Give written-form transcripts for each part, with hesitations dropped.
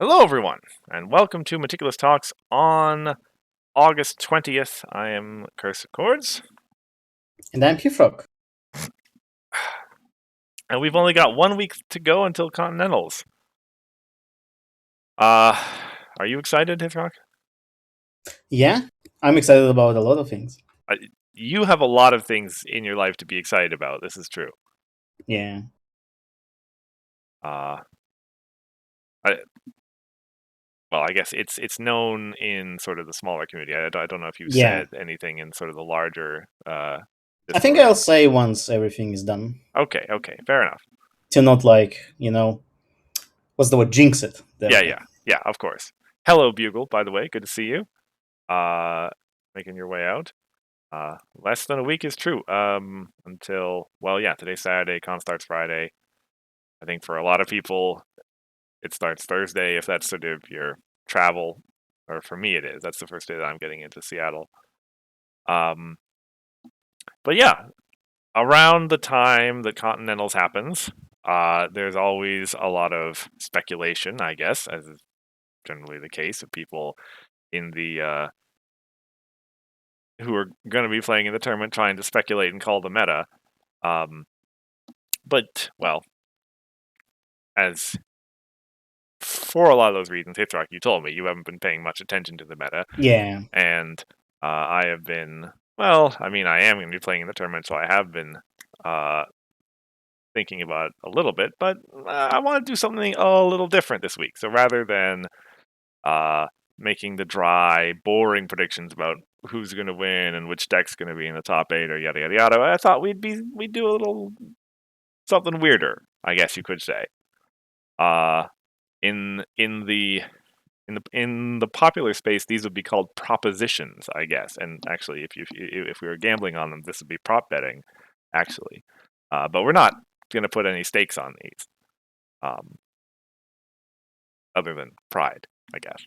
Hello, everyone, and welcome to Meticulous Talks on August 20th. I am Curse Chords, And I'm Pufrock. and we've only got 1 week to go until Continentals. Uh, are you excited, Hifrock? Yeah, I'm excited about a lot of things. You have a lot of things in your life to be excited about. This is true. Yeah. Uh, I, well, I guess it's known in sort of the smaller community. I don't know if you Yeah. said anything in sort of the larger I think Discord. I'll say once everything is done. Okay, fair enough. To not what's the word? Jinx it that way. Yeah, of course. Hello, Bugle, by the way. Good to see you. Making your way out. Less than a week is true. Until, well, yeah, today's Saturday, con starts Friday. I think for a lot of people, it starts Thursday if that's sort of your travel, or for me it is. That's the first day that I'm getting into Seattle. Um, but yeah, around the time that Continentals happens, there's always a lot of speculation, I guess, as is generally the case of people in the who are going to be playing in the tournament trying to speculate and call the meta. But, well, as for a lot of those reasons, Hithrock, you told me you haven't been paying much attention to the meta. Yeah. And I have been, well, I mean, I am going to be playing in the tournament, so I have been thinking about it a little bit, but I want to do something a little different this week. So rather than making the dry, boring predictions about who's going to win and which deck's going to be in the top 8 or yada yada yada, I thought we'd do a little something weirder, I guess you could say. In the popular space, these would be called propositions, I guess. And actually, if we were gambling on them, this would be prop betting, actually. But we're not going to put any stakes on these, other than pride, I guess,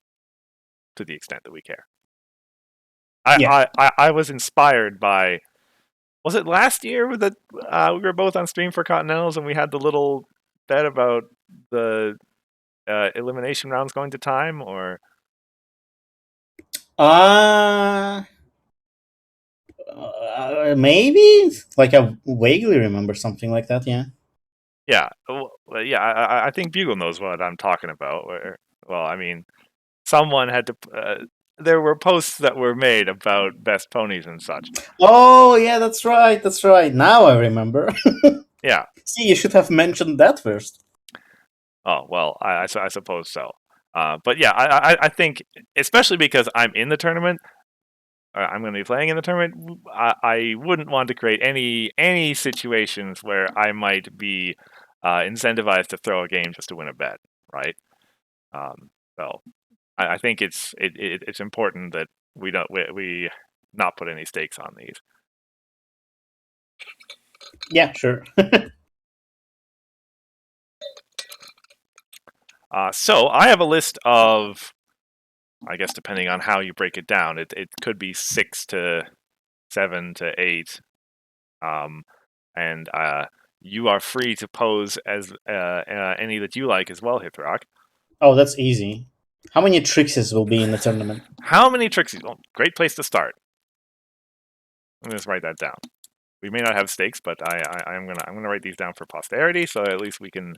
to the extent that we care. Yeah. I was inspired by. Was it last year that we were both on stream for Continentals and we had the little bet about the elimination rounds going to time, or Maybe? Like I vaguely remember something like that, yeah. yeah, yeah. I think Bugle knows what I'm talking about. Well, I mean, someone had to. There were posts that were made about best ponies and such. Oh, yeah, that's right. That's right. Now I remember. Yeah. See, you should have mentioned that first. Oh well, I suppose so. But yeah, I think especially because I'm in the tournament, I'm going to be playing in the tournament. I wouldn't want to create any situations where I might be incentivized to throw a game just to win a bet, right? So I think it's important that we not put any stakes on these. Yeah, sure. So I have a list of, I guess depending on how you break it down, it could be 6 to 7 to 8, and you are free to pose as any that you like as well, Hithrock. Oh, that's easy. How many Trixies will be in the tournament? How many Trixies? Well, great place to start. I'm gonna just write that down. We may not have stakes, but I'm gonna write these down for posterity, so at least we can.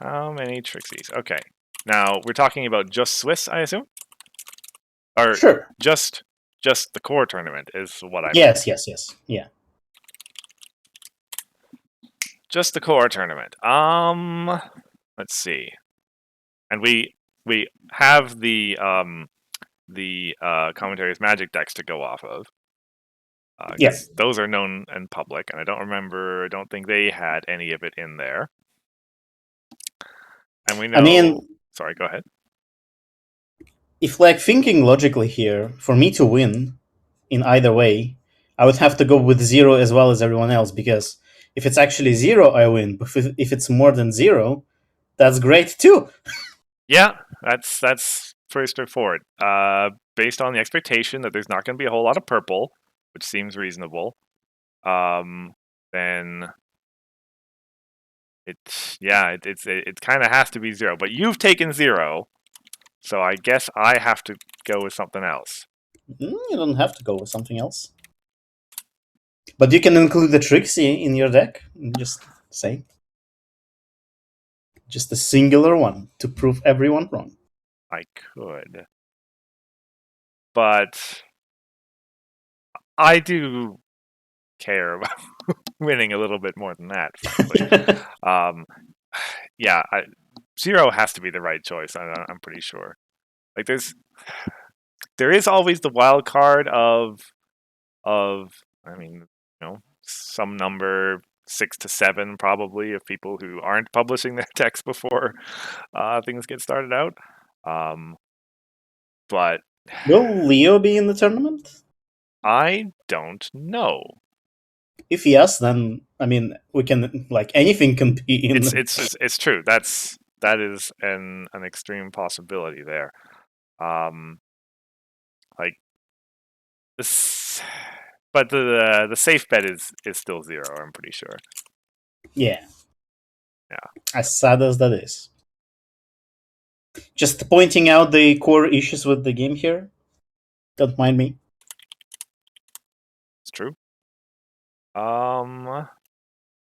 How many Trixies? Okay. Now we're talking about just Swiss, I assume, or Sure. just the core tournament is what I meant. Yes. Yeah. Just the core tournament. Let's see. And we have the commentaries magic decks to go off of. Yeah. Those are known and public, and I don't think they had any of it in there. And we know. I mean, sorry, go ahead. if thinking logically here, for me to win in either way, I would have to go with 0 as well as everyone else, because if it's actually 0, I win. But if it's more than 0, that's great too. Yeah, that's pretty straightforward. Based on the expectation that there's not going to be a whole lot of purple, which seems reasonable, then it kind of has to be 0. But you've taken 0, so I guess I have to go with something else. You don't have to go with something else. But you can include the Trixie in your deck. Just say. Just a singular one to prove everyone wrong. I could. But I do care about winning a little bit more than that, frankly. Yeah, 0 has to be the right choice. I'm pretty sure. Like there is always the wild card of I mean, some number 6 to 7 probably of people who aren't publishing their text before things get started out. But will Leo be in the tournament? I don't know. If yes, then I mean we can anything can be in. It's true. That is an extreme possibility there. Like this, but the safe bet is still 0. I'm pretty sure. Yeah. Yeah. As sad as that is. Just pointing out the core issues with the game here. Don't mind me. It's true.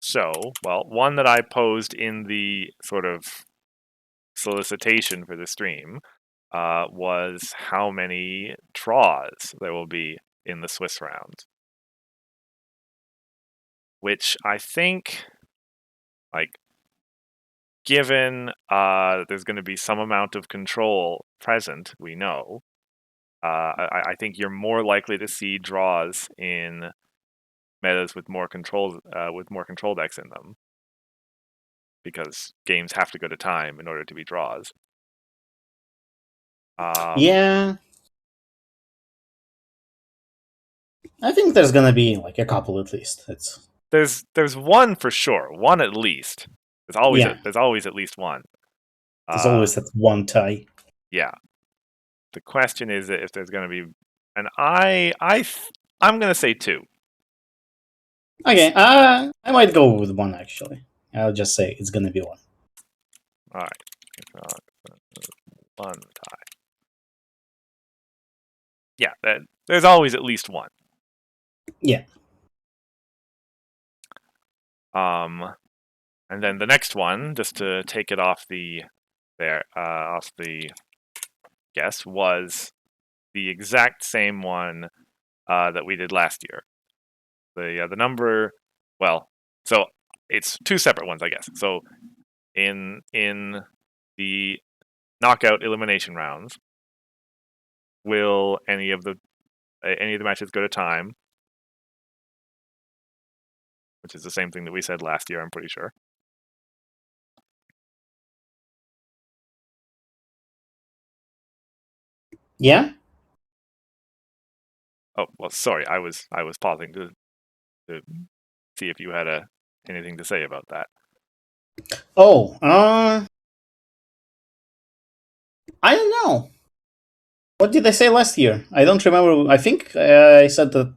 So, well, one that I posed in the sort of solicitation for the stream was how many draws there will be in the Swiss round. Which I think, given there's going to be some amount of control present, we know, I think you're more likely to see draws in metas with more control decks in them, because games have to go to time in order to be draws. Yeah, I think there's gonna be a couple at least. There's one for sure, one at least. There's always at least one. There's always that one tie. Yeah. The question is if there's going to be, and I'm going to say 2. Okay, I might go with 1 actually. I'll just say it's gonna be 1. All right, 1 tie. Yeah, there's always at least 1. Yeah. And then the next one, just to take it off the guess, was the exact same one that we did last year. The number, well, so it's 2 separate ones, I guess. So in the knockout elimination rounds, will any of the matches go to time? Which is the same thing that we said last year, I'm pretty sure. Yeah. Oh well, sorry, I was pausing to see if you had anything to say about that. Oh, I don't know. What did I say last year? I don't remember. I think I said that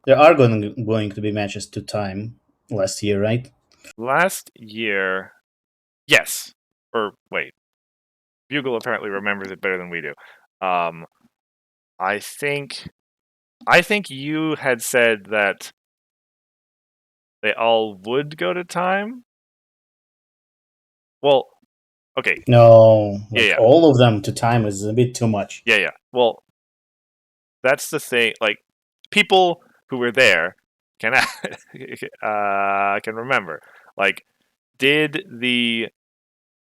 there are going to be matches to time last year, right? Last year, yes. Or wait, Bugle apparently remembers it better than we do. I think you had said that they all would go to time. Well, okay. No, all of them to time is a bit too much. Yeah. Well, that's the thing. Like, people who were there can remember. Like, did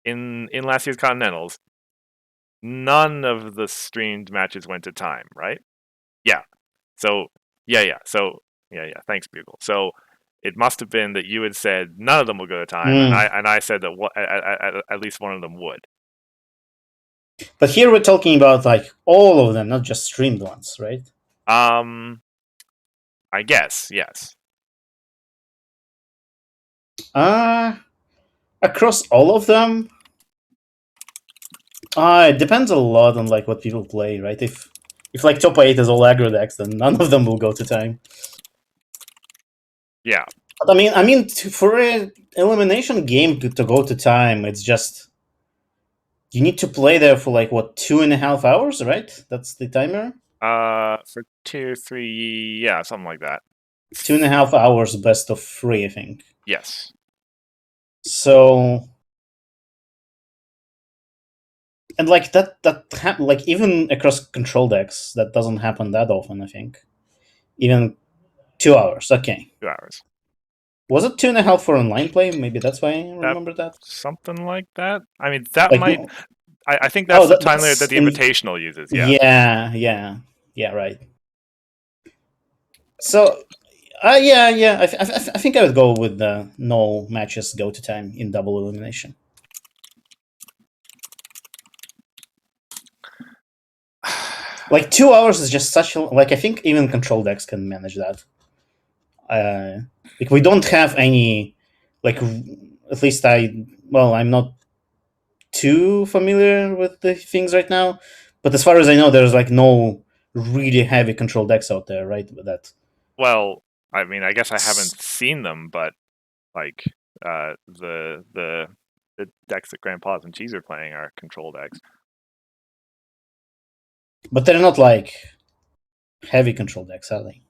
in last year's Continentals, none of the streamed matches went to time, right? Yeah. So yeah. So yeah. Thanks, Bugle. So it must have been that you had said none of them will go to time, and I said that at least one of them would. But here we're talking about all of them, not just streamed ones, right? I guess yes. Across all of them, it depends a lot on what people play, right? If top 8 is all aggro decks, then none of them will go to time. Yeah. But for an elimination game to go to time, it's just you need to play there for like what 2.5 hours, right? That's the timer. For tier 3, yeah, something like that. 2.5 hours best of three, I think. Yes. So, and like like even across control decks, that doesn't happen that often. I think even 2 hours. Okay, 2 hours. was it 2.5 for online play? Maybe that's why I That remember that. something like that. I mean, that Like, might. I think oh, that's the time limit that that's the in. Invitational uses. Yeah. Yeah, right. So, yeah. I think I would go with the no matches go to time in double elimination. Like 2 hours is just such a like. I think even control decks can manage that. Like we don't have any like at least I'm not too familiar with the things right now, but as far as I know, there's like no really heavy control decks out there, right? With that. Well, I mean, I guess I haven't seen them, but like the decks that Grandpas and Cheese are playing are control decks. But they're not like heavy control decks, are they?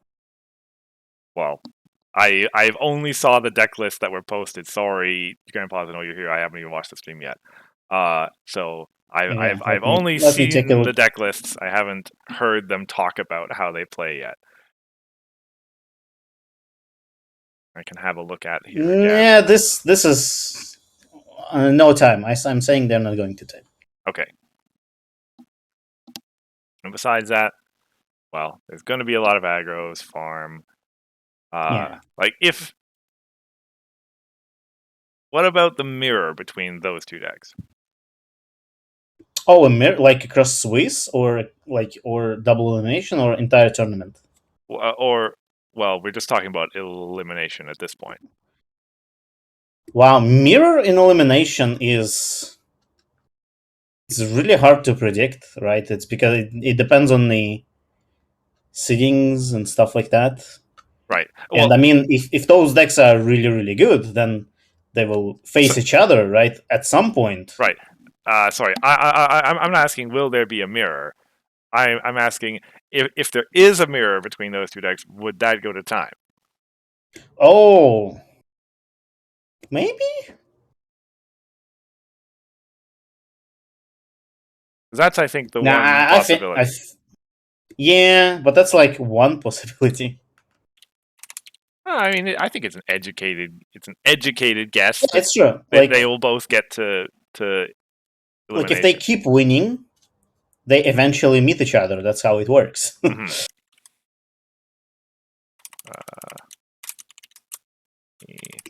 Well, I've only saw the deck lists that were posted. Sorry, Grandpas, I know you're here. I haven't even watched the stream yet. So Yeah, I've only let me take a seen the look. deck lists. I haven't heard them talk about how they play yet. I can have a look at here again. Yeah, this is no time. I'm saying they're not going to time. Okay. And besides that, well, there's going to be a lot of aggros, farm. Yeah. Like if. What about the mirror between those two decks? Oh, a mirror like across Swiss or double elimination or entire tournament. Or well, we're just talking about elimination at this point. Wow, mirror in elimination is it's really hard to predict, right? It's because it depends on the seedings and stuff like that. Right. And Well, I mean, if those decks are really really good, then they will so, face each other, right? At some point. right. Sorry, I'm not asking will there be a mirror. I'm asking if there is a mirror between those two decks, would that go to time? Oh, maybe. That's I think the Nah, one I think possibility. yeah, but that's like one possibility. I mean, I think it's an educated guess Yeah, that it's true. they will both get to Like if they elimination. keep winning, they eventually meet each other. That's how it works. Mm-hmm.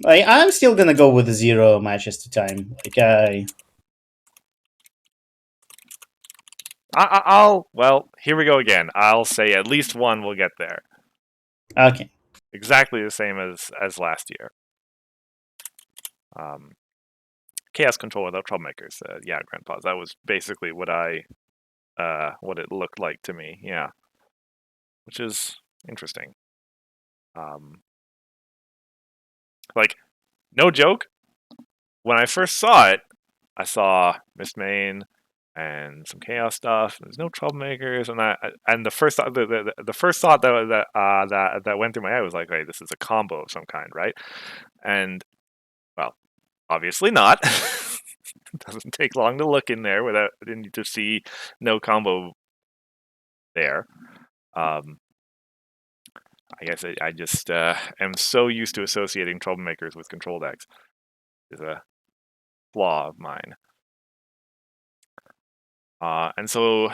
I'm still gonna go with 0 matches to time. I'll well, here we go again. I'll say at least one will get there. Okay. Exactly the same as last year. Chaos control without troublemakers. Yeah, grandpas. That was basically what what it looked like to me. Yeah, which is interesting. Like, no joke. When I first saw it, I saw Miss Main and some chaos stuff. There's no troublemakers, and the first thought, the first thought that went through my head was like, "Hey, this is a combo of some kind, right?" And well, obviously not. It doesn't take long to look in there without to see no combo there. I guess I just am so used to associating troublemakers with control decks. Is a flaw of mine. And so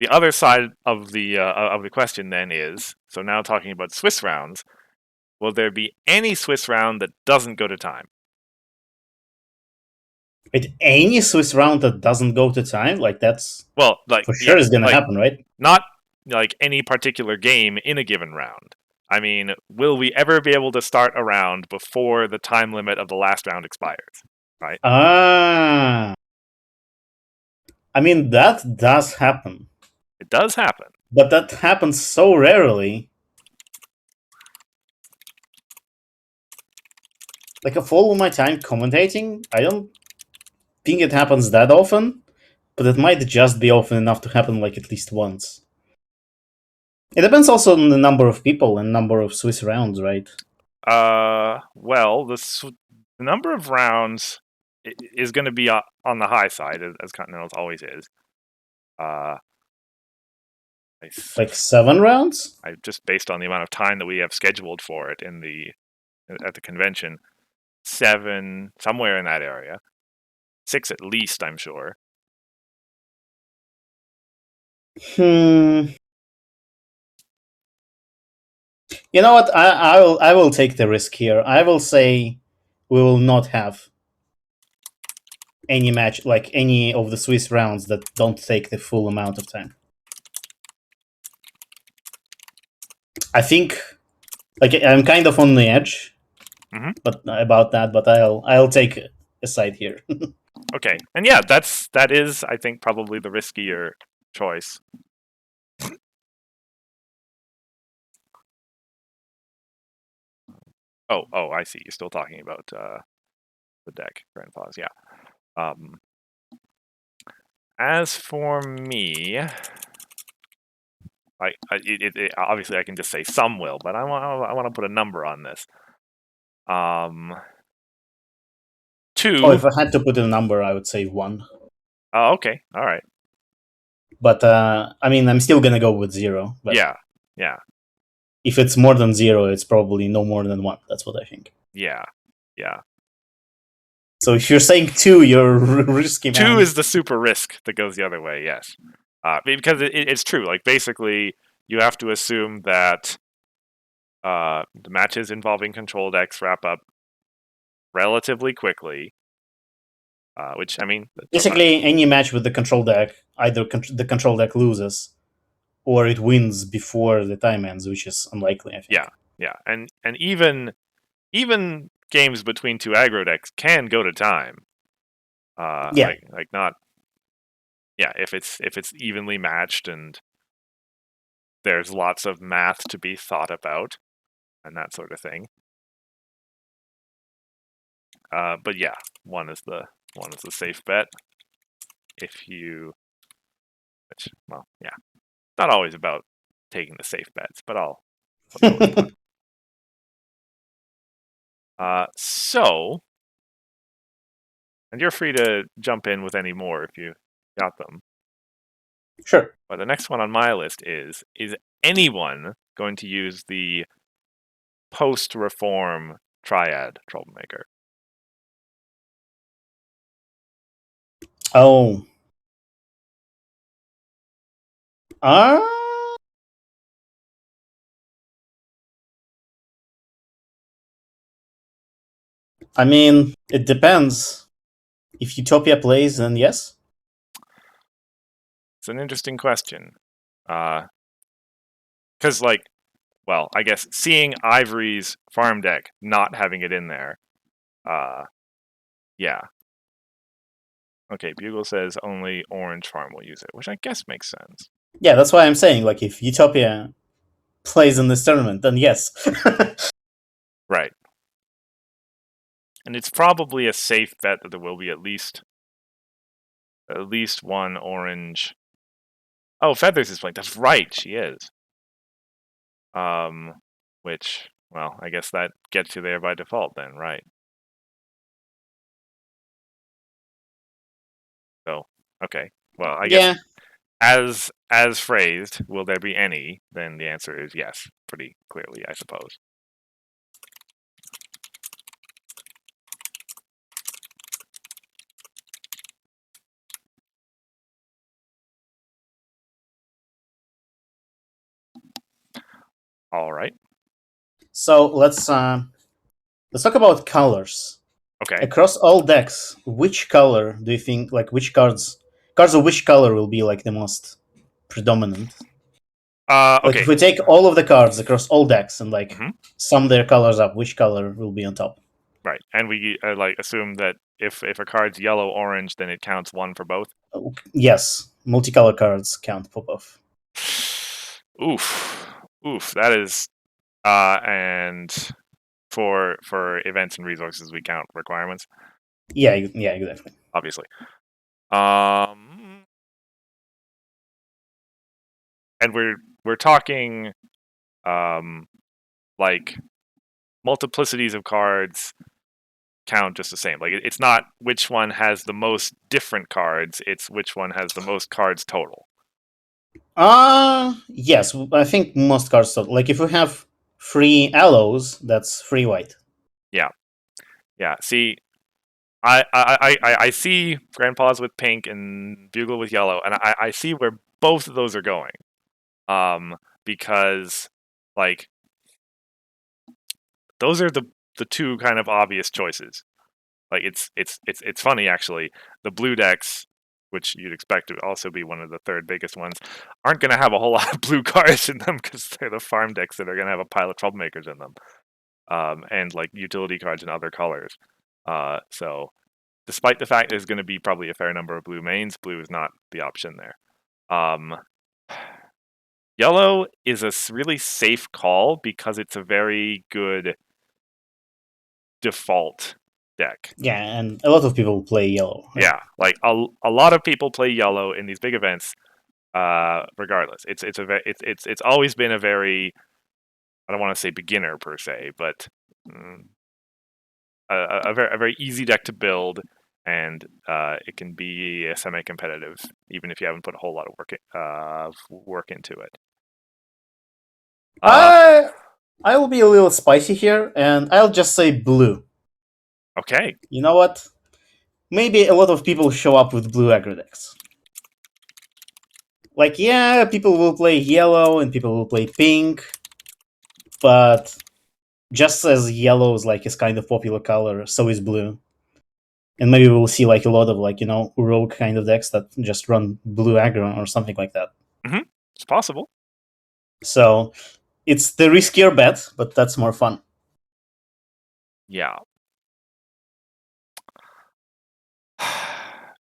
the other side of the question then is, so now talking about Swiss rounds, will there be any Swiss round that doesn't go to time? With any Swiss round that doesn't go to time, like that's Well, like for yeah, sure is gonna like happen, right? not like any particular game in a given round. I mean, will we ever be able to start a round before the time limit of the last round expires? Right? Ah, I mean that does happen, It does happen. but that happens so rarely. like of all of my time commentating, I don't think it happens that often, but it might just be often enough to happen like at least once. It depends also on the number of people and number of Swiss rounds, right? Well, the number of rounds is going to be on the high side, as Continentals always is. Like 7 rounds? Just based on the amount of time that we have scheduled for it at the convention, 7 somewhere in that area, 6 at least, I'm sure. You know what? I will take the risk here. I will say we will not have any match, like any of the Swiss rounds that don't take the full amount of time. I think, like, I'm kind of on the edge, but about that. But I'll take a side here. Okay, and yeah, that is, I think, probably the riskier choice. Oh, I see. You're still talking about the deck. Grand pause, yeah. As for me, obviously I can just say some will, but I want to put a number on this. 2. Oh, if I had to put a number, I would say 1. Oh, okay, all right. But I mean, I'm still gonna go with 0. But yeah. If it's more than 0, it's probably no more than 1. That's what I think. Yeah. So if you're saying 2, you're risky, man. 2 is the super risk that goes the other way, yes. Because it's true. Like, basically, you have to assume that the matches involving control decks wrap up relatively quickly. Which, I mean... Basically, any match with the control deck, either the control deck loses, or it wins before the time ends, which is unlikely, I think. Yeah. And even games between 2 aggro decks can go to time. Like not... Yeah, if it's evenly matched and there's lots of math to be thought about and that sort of thing. But yeah, 1 is the safe bet. Well, yeah, not always about taking the safe bets, but I'll go with 1. So, and you're free to jump in with any more if you got them. Sure. But the next one on my list is anyone going to use the post-reform triad troublemaker? Oh. I mean, it depends. If Utopia plays, then yes. It's an interesting question. Because, well, I guess seeing Ivory's farm deck, not having it in there, yeah. Okay, Bugle says only Orange Farm will use it, which I guess makes sense. Yeah, that's why I'm saying, like, if Utopia plays in this tournament, then yes. Right. And it's probably a safe bet that there will be at least one orange. Oh, Feathers is playing. That's right, she is. Which, well, I guess that gets you there by default then, right? So, okay. Well, I guess as phrased, will there be any? Then the answer is yes, pretty clearly, I suppose. All right. So let's talk about colors. Okay. Across all decks, which color do you think, like, which cards of which color will be like the most predominant? Okay. Like, if we take all of the cards across all decks and like sum their colors up, which color will be on top? Right, and we assume that if a card's yellow orange, then it counts 1 for both. Yes, multicolor cards count for both. Oof, that is, and for events and resources, we count requirements, Yeah, exactly. obviously. And we're talking like multiplicities of cards count just the same. Like it's not which one has the most different cards, it's which one has the most cards total. Yes, I think most cards total. Like if we have free allos, that's free white. Yeah. Yeah. See, I see Grandpa's with pink and Bugle with yellow, and I see where both of those are going. Because like those are the two kind of obvious choices. Like it's funny actually. The blue decks, which you'd expect to also be one of the third biggest ones, aren't going to have a whole lot of blue cards in them because they're the farm decks that are going to have a pile of troublemakers in them, and like utility cards in other colors. So despite the fact there's going to be probably a fair number of blue mains, blue is not the option there. Yellow is a really safe call because it's a very good default deck. Yeah, and a lot of people play yellow. Right? Yeah, like a lot of people play yellow in these big events. Regardless, it's always been a very, I don't want to say beginner per se, but a very easy deck to build, and it can be semi-competitive even if you haven't put a whole lot of work into it. I will be a little spicy here, and I'll just say blue. Okay. You know what? Maybe a lot of people show up with blue aggro decks. Like, yeah, people will play yellow and people will play pink, but just as yellow is kind of popular color, so is blue. And maybe we'll see like a lot of rogue kind of decks that just run blue aggro or something like that. Mm-hmm. It's possible. So it's the riskier bet, but that's more fun. Yeah.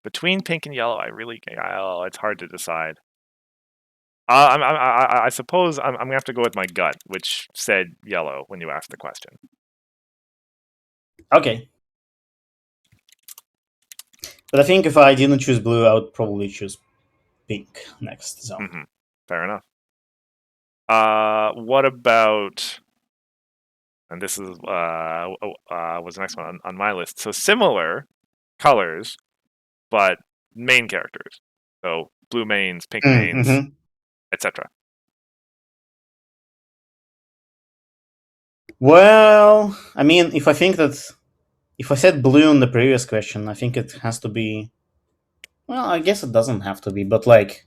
Between pink and yellow, it's hard to decide. I suppose I'm gonna have to go with my gut, which said yellow when you asked the question. Okay. But I think if I didn't choose blue, I would probably choose pink next. So Fair enough. What about? And this is was the next one on my list. So similar colors, but main characters. So blue mains, pink mains, etc. Well, I mean, if I said blue in the previous question, I think it has to be. Well, I guess it doesn't have to be, but like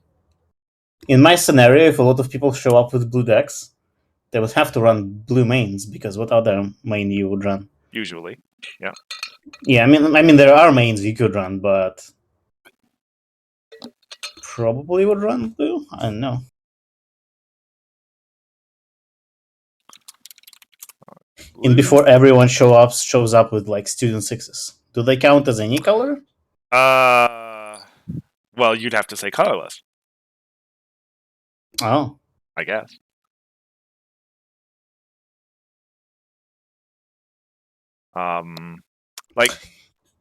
in my scenario, if a lot of people show up with blue decks, they would have to run blue mains because what other main you would run? Usually, yeah. Yeah, I mean there are mains you could run, but probably would run blue. I don't know. Blue? And before everyone shows up with like student sixes, do they count as any color? Well, you'd have to say colorless. Oh, I guess. Like,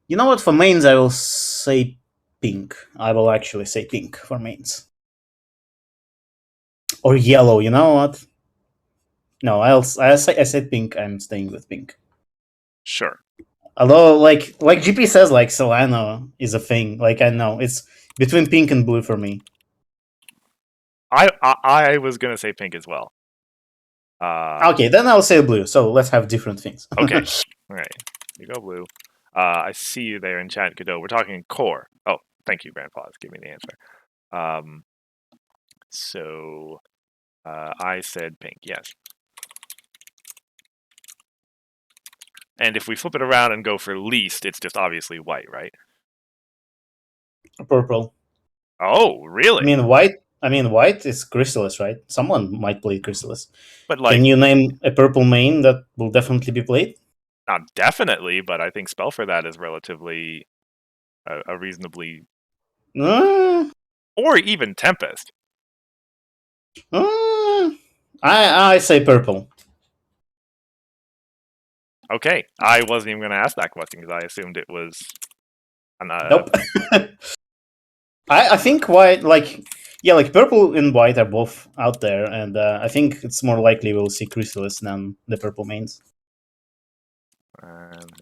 you know what? For mains, I will say pink. I will actually say pink for mains. Or yellow. You know what? No, I said pink. I'm staying with pink. sure. Although, like GP says, like Solano is a thing. Like I know it's between pink and blue for me. I was gonna say pink as well. Okay, then I'll say blue. So let's have different things. Okay. All right. You go blue. I see you there in chat, Godot. We're talking core. Oh, thank you, Grandpa. Give me the answer. So I said pink. Yes. And if we flip it around and go for least, it's just obviously white, right? Purple. Oh, really? I mean, white is Chrysalis, right? Someone might play Chrysalis. But like, can you name a purple main that will definitely be played? Not definitely, but I think spell for that is relatively a reasonably, or even Tempest. I say purple. Okay, I wasn't even going to ask that question because I assumed it was. Nope. I think white, like purple and white are both out there, and I think it's more likely we'll see Chrysalis than the purple mains. And,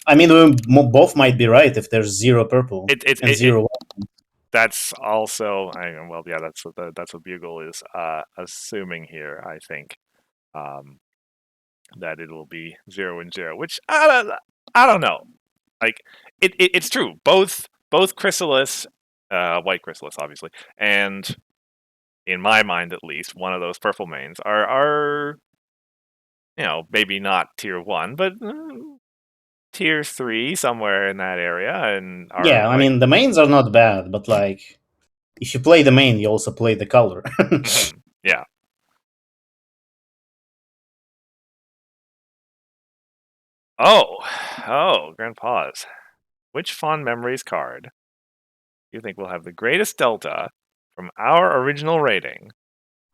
I mean, both might be right if there's zero purple and zero white. That's also, well, yeah, that's what Bugle is assuming here. I think that it'll be 0 and 0, which I don't know. Like it's true. Both Chrysalis, white Chrysalis, obviously, and in my mind at least, one of those purple mains are maybe not tier 1, but tier 3 somewhere in that area, and are Yeah, I like mean the mains are not bad, but like if you play the main, you also play the color. yeah. Oh, grand pause. Which fond memories card do you think will have the greatest delta from our original rating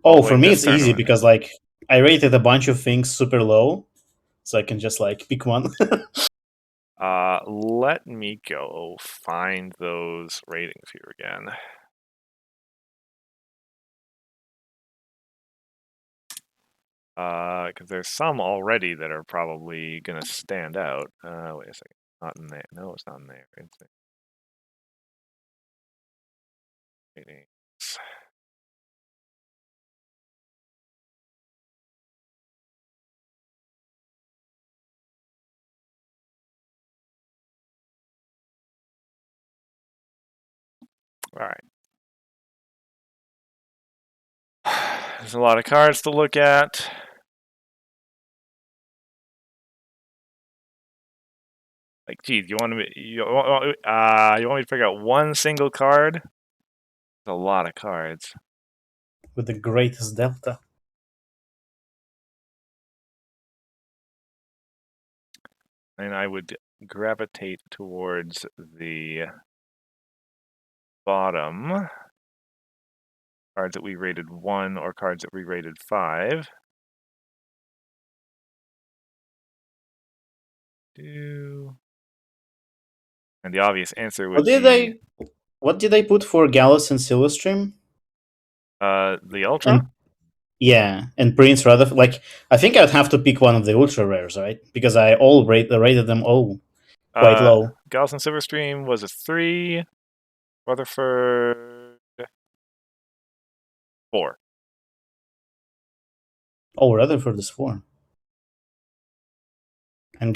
Oh, for following me this it's easy tournament? because like I rated a bunch of things super low, so I can just like pick one. Let me go find those ratings here again. Because there's some already that are probably gonna stand out. Wait a second. Not in there. No, it's not in there. It's ratings. All right. There's a lot of cards to look at. Like, geez, you want me to pick out one single card? There's a lot of cards. With the greatest delta. And I would gravitate towards the bottom cards that we rated 1 or cards that we rated 5. And the obvious answer would be What did I put for Gallus and Silverstream? the Ultra. And yeah, and Prince rather like I think I'd have to pick one of the ultra rares, right? Because I rated them all quite low. Gallus and Silverstream was a 3. Rutherford 4. Oh, Rutherford is 4. And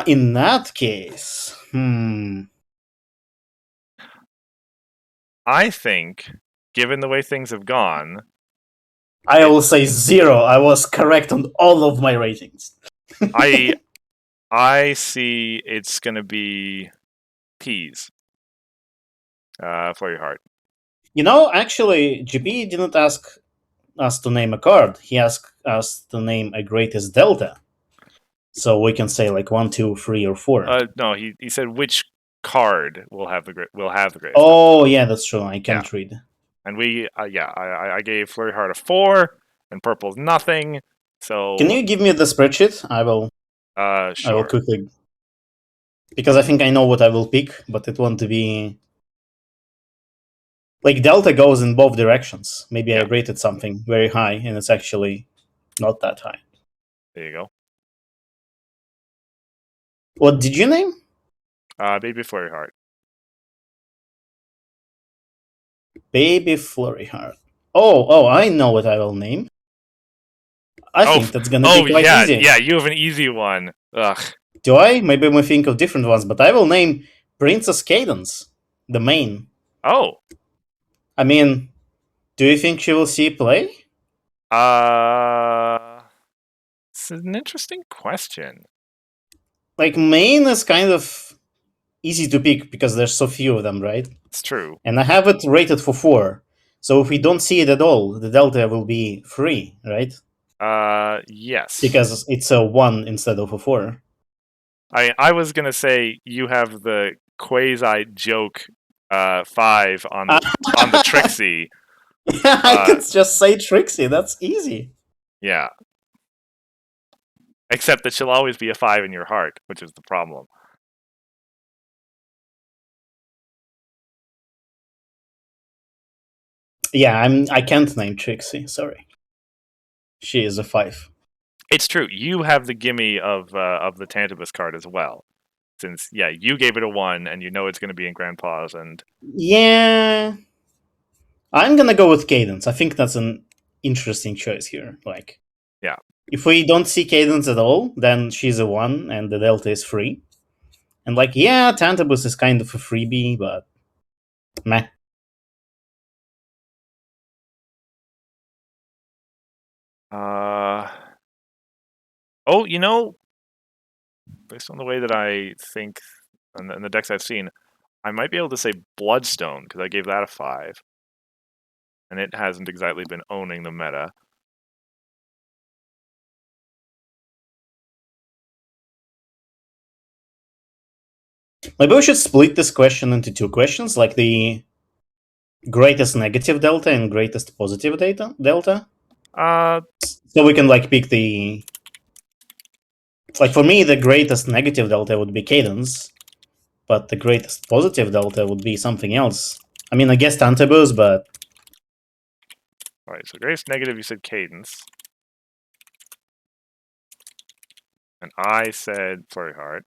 in that case, I think, given the way things have gone, I will say 0. I was correct on all of my ratings. I see it's gonna be P's. For your heart. Actually, GP didn't ask us to name a card. He asked us to name a greatest delta. So we can say like 1, 2, 3, or 4. No, he said which card will have the greatest. Oh, yeah, that's true. I can't read. And I gave Flurry Heart a 4, and Purple's nothing. So can you give me the spreadsheet? I will. Sure. I will quickly, because I think I know what I will pick, but it won't be like delta goes in both directions. Maybe I rated something very high, and it's actually not that high. There you go. What did you name? Baby Flurry Heart. Baby Flurry Heart. Oh, I know what I will name. I think that's gonna be quite easy. Yeah, you have an easy one. Ugh. Do I? Maybe we think of different ones, but I will name Princess Cadence, the main. Oh. I mean, do you think she will see play? It's an interesting question. Like, main is kind of easy to pick because there's so few of them, right? It's true. And I have it rated for 4. So if we don't see it at all, the delta will be 3, right? Yes. Because it's a 1 instead of a 4. I was gonna say you have the quasi joke 5 on the Trixie. I could just say Trixie. That's easy. Yeah. Except that she'll always be a 5 in your heart, which is the problem. Yeah, I can't name Trixie. Sorry, she is a 5. It's true. You have the gimme of the Tantabus card as well, since you gave it a 1, and you know it's going to be in Grandpa's, and Yeah, I'm gonna go with Cadence. I think that's an interesting choice here. Like, yeah. if we don't see Cadence at all, then she's a 1 and the Delta is free. And like, yeah, Tantabus is kind of a freebie, but meh. Oh, based on the way that I think and the decks I've seen, I might be able to say Bloodstone because I gave that a 5, and it hasn't exactly been owning the meta. Maybe we should split this question into 2 questions, like the greatest negative delta and greatest positive delta. So we can like pick the. Like for me, the greatest negative delta would be Cadence, but the greatest positive delta would be something else. I mean, I guess Tantabus, but all right. So greatest negative, you said Cadence, and I said Flurry Heart.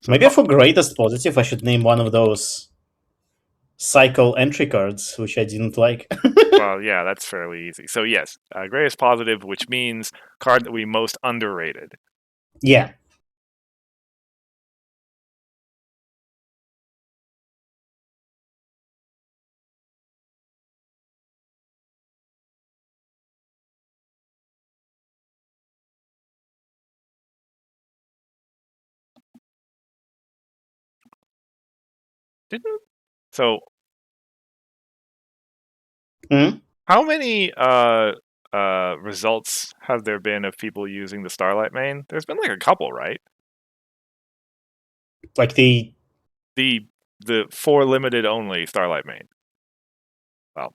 So maybe for greatest positive, I should name one of those cycle entry cards, which I didn't like. well, yeah, that's fairly easy. So yes, greatest positive, which means card that we most underrated. Yeah. Didn't so? Hmm? How many results have there been of people using the Starlight main? There's been like a couple, right? Like the 4 limited only Starlight main. Well,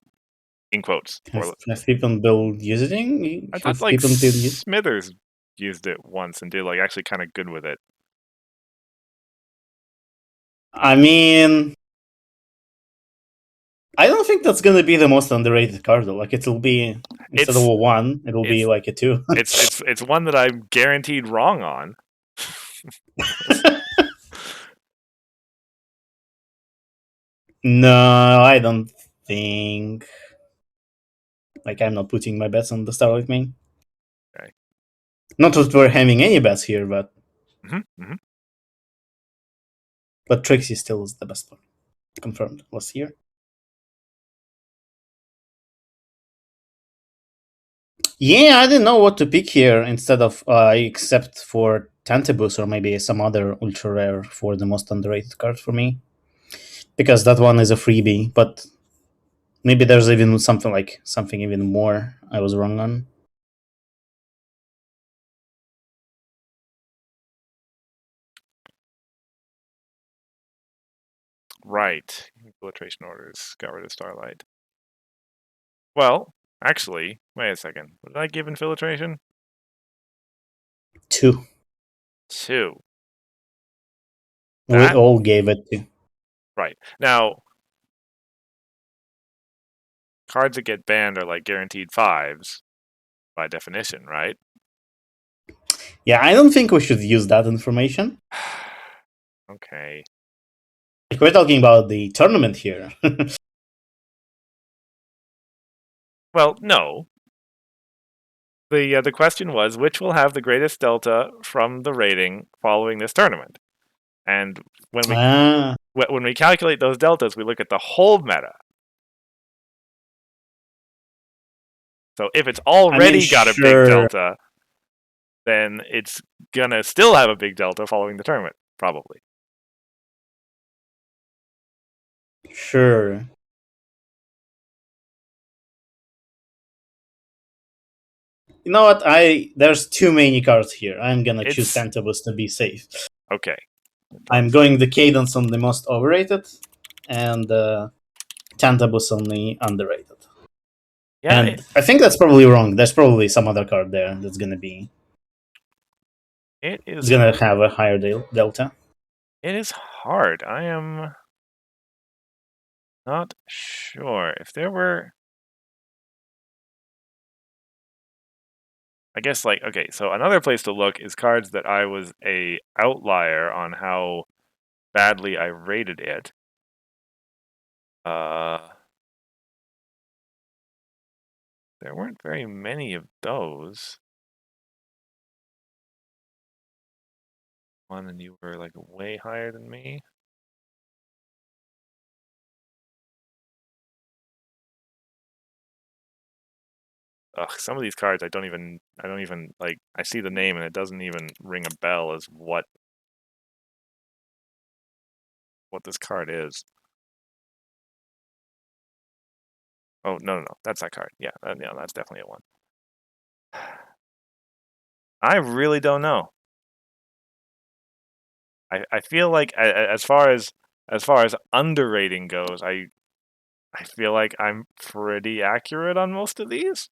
in quotes. have people been using? I thought Have like people been using? Smithers used it once and did like actually kind of good with it. I mean, I don't think that's gonna be the most underrated card though. Like it'll be instead of It's a 1, it'll be like a 2. it's one that I'm guaranteed wrong on. No, I don't think. Like I'm not putting my bets on the Starlight main. Okay. Not that we're having any bets here, but Trixie still is the best one. Confirmed last year. Yeah, I didn't know what to pick here instead of except for Tantabus or maybe some other ultra rare for the most underrated card for me. Because that one is a freebie, but maybe there's even something even more I was wrong on. Right. Filtration orders got rid of Starlight. Well, actually, wait a second. What did I give infiltration? 2. 2. We That all gave it 2. right. Now, cards that get banned are like guaranteed 5s by definition, right? Yeah, I don't think we should use that information. Okay. Like we're talking about the tournament here. Well, no. The question was which will have the greatest delta from the rating following this tournament, and when we calculate those deltas, we look at the whole meta. So if it's already got a big delta, then it's gonna still have a big delta following the tournament, probably. Sure. You know what? There's too many cards here. I'm gonna choose Tantabus to be safe. Okay. I'm going the Cadence on the most overrated, and Tantabus on the underrated. Yeah, And I think that's probably wrong. There's probably some other card there that's gonna it it's is. gonna have a higher delta. It is hard. I am not sure if there were. I guess okay. So another place to look is cards that I was a outlier on how badly I rated it. There weren't very many of those. One, and you were like way higher than me. Ugh, some of these cards I don't even like. I see the name and it doesn't even ring a bell as what this card is. Oh no, that's that card. Yeah, that's definitely a one. I really don't know. I feel like as far as underrating goes, I feel like I'm pretty accurate on most of these.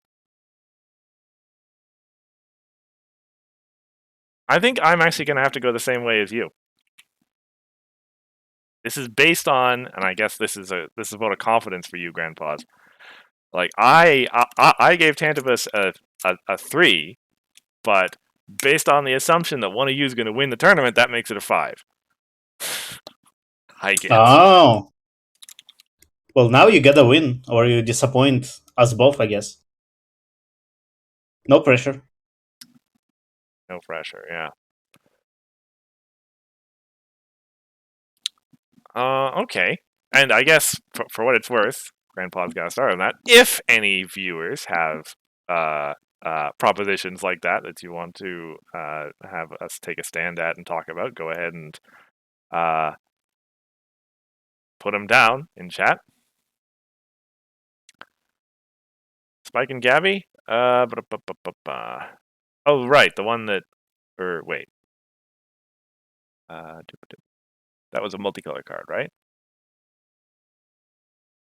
I think I'm actually going to have to go the same way as you. This is based on, and I guess this is a vote of confidence for you, Grandpaws. Like I gave Tantabus a 3, but based on the assumption that one of you is going to win the tournament, that makes it a 5. I guess. Oh, well, now you get a win, or you disappoint us both, I guess. No pressure. No pressure, yeah. Okay. And I guess for what it's worth, Grandpa's got to start on that. If any viewers have propositions like that you want to have us take a stand at and talk about, go ahead and put them down in chat. Spike and Gabby? Oh, right, the one that, or wait. That was a multicolor card, right?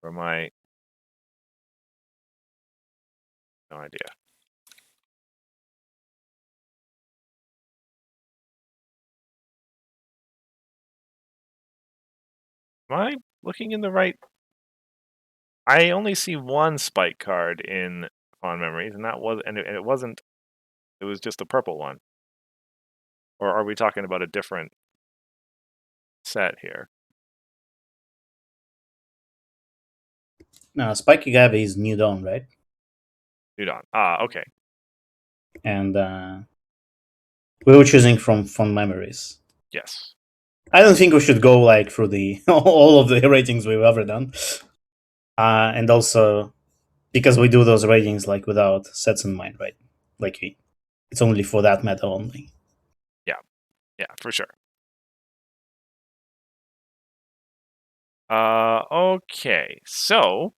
Or am I? No idea. Am I looking in the right? I only see one Spike card in Fond Memories, and it wasn't. It was just the purple one. Or are we talking about a different set here? No, Spiky Gabby is New Dawn, right? New Dawn. Okay. And we were choosing from Fond Memories. Yes. I don't think we should go like through the all of the ratings we've ever done, and also because we do those ratings like without sets in mind, right? Like it's only for that meta only. Yeah, for sure. Okay. So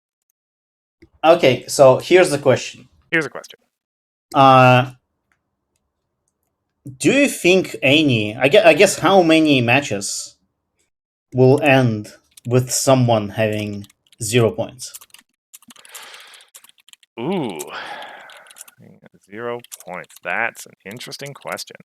Here's the question. here's a question. Do you think I guess how many matches will end with someone having 0 points? Ooh. 0 points. That's an interesting question.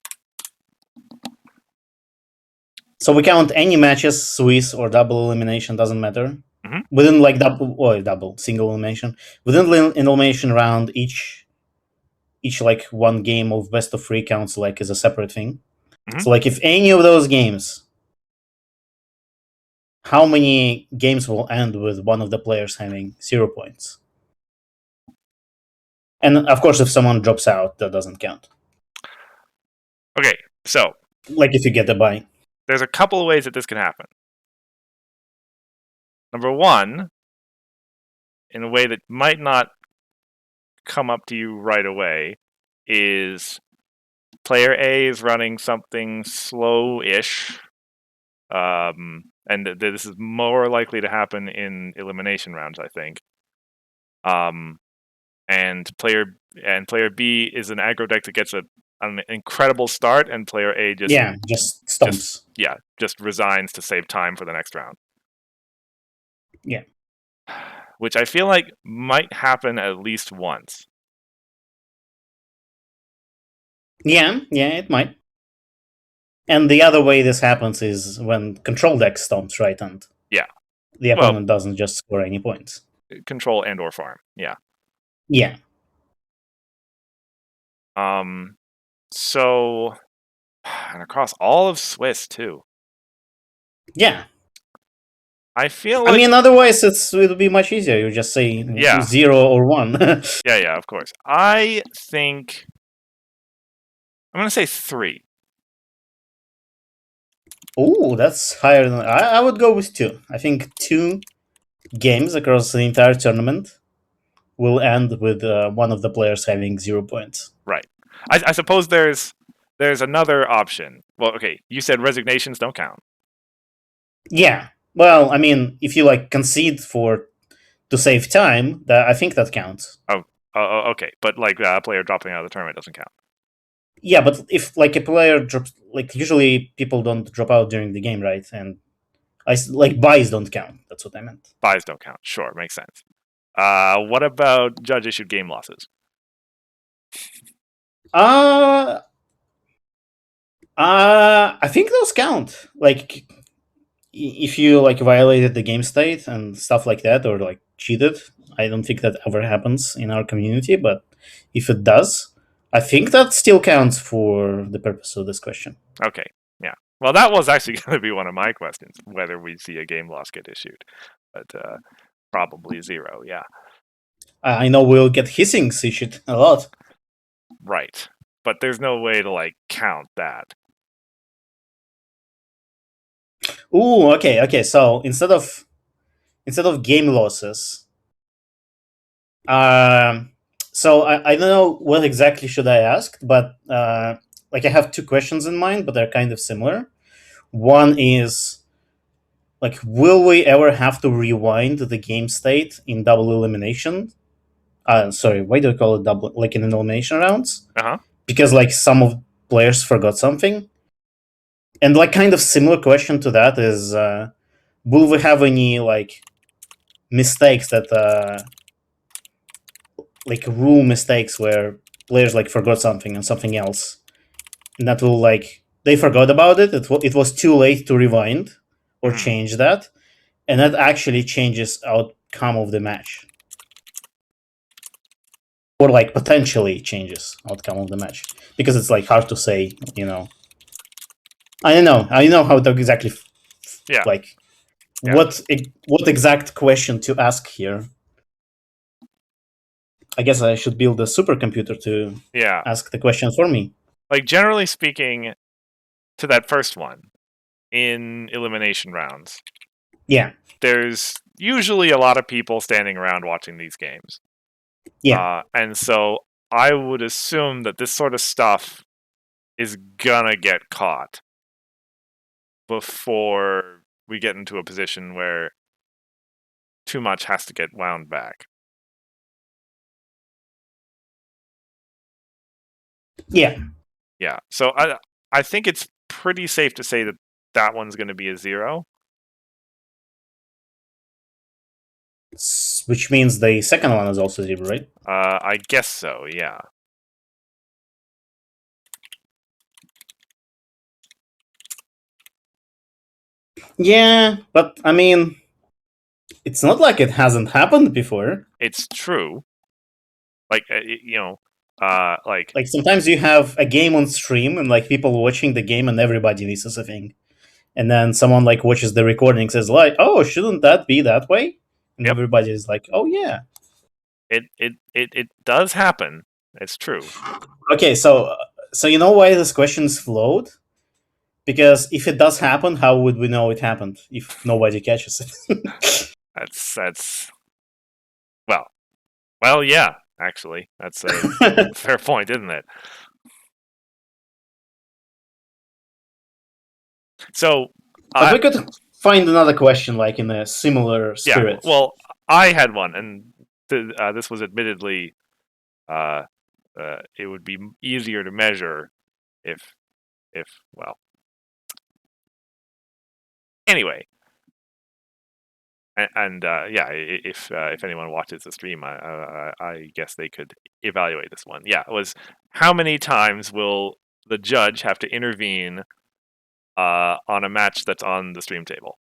So we count any matches, Swiss or double elimination, doesn't matter. Mm-hmm. Within like double, single elimination. Within the elimination round, each like one game of best of 3 counts like as a separate thing. Mm-hmm. So like if any of those games, how many games will end with one of the players having 0 points? And of course, if someone drops out, that doesn't count. Okay, so like if you get the buy. There's a couple of ways that this can happen. Number one, in a way that might not come up to you right away, is player A is running something slow-ish, and this is more likely to happen in elimination rounds, I think. And player B is an aggro deck that gets an incredible start, and player A just stumps. Just resigns to save time for the next round. Yeah. which I feel like might happen at least once. Yeah, it might. And the other way this happens is when control deck stomps, right? And Yeah. the Well, opponent doesn't just score any points. control and or farm. Yeah. Yeah. So, and across all of Swiss too. Yeah. I feel I like mean, otherwise it would be much easier. You just say yeah, 0 or 1. yeah, of course. I think I'm gonna say 3. Ooh, that's higher than I would go with 2. I think 2 games across the entire tournament will end with one of the players having 0 points. Right. I suppose there's another option. Well, okay, you said resignations don't count. Yeah. Well, I mean, if you like concede for to save time, I think that counts. Okay, but like a player dropping out of the tournament doesn't count. Yeah, but if like a player drops, like usually people don't drop out during the game, right? And like buys don't count. That's what I meant. Buys don't count. Sure, makes sense. What about judge issued game losses? Uh, I think those count. Like if you like violated the game state and stuff like that, or like cheated. I don't think that ever happens in our community, but if it does, I think that still counts for the purpose of this question. Okay, yeah. Well, that was actually going to be one of my questions, whether we see a game loss get issued, but probably 0. Yeah, I know we'll get hissings issued a lot. right. But there's no way to like count that. Ooh, okay. So instead of game losses, so I don't know what exactly should I ask, but like I have 2 questions in mind, but they're kind of similar. One is like, will we ever have to rewind the game state in double elimination? Sorry, why do I call it double? Like in elimination rounds? Uh huh. Because like some of players forgot something. And like kind of similar question to that is, will we have any like mistakes that like rule mistakes where players like forgot something and something else, and that will like they forgot about it. It was too late to rewind or Mm-hmm. change that, and that actually changes outcome of the match, or like potentially changes outcome of the match because it's like hard to say. I don't know. I know how to exactly Yeah. like Yeah. what exact question to ask here. I guess I should build a supercomputer to Yeah. ask the question for me. Like generally speaking, to that first one in elimination rounds, Yeah, there's usually a lot of people standing around watching these games. yeah, And so I would assume that this sort of stuff is gonna get caught before we get into a position where too much has to get wound back. yeah. Yeah. So I think it's pretty safe to say that that one's going to be a 0. Which means the second one is also 0, right? I guess so. Yeah. Yeah, but I mean, it's not like it hasn't happened before. It's true. Like like Like sometimes you have a game on stream and like people watching the game and everybody misses a thing, and then someone like watches the recording says like, "Oh, shouldn't that be that way?" And yep. everybody is like, "Oh yeah." It does happen. It's true. Okay, so you know why this question is flawed? Because if it does happen, how would we know it happened if nobody catches it? That's well yeah. Actually, that's a fair point, isn't it? So But I we could find another question like in a similar yeah. spirit. Well, I had one, and this was admittedly uh, it would be easier to measure if well anyway And yeah, if anyone watches the stream, I guess they could evaluate this one. Yeah, it was how many times will the judge have to intervene on a match that's on the stream table?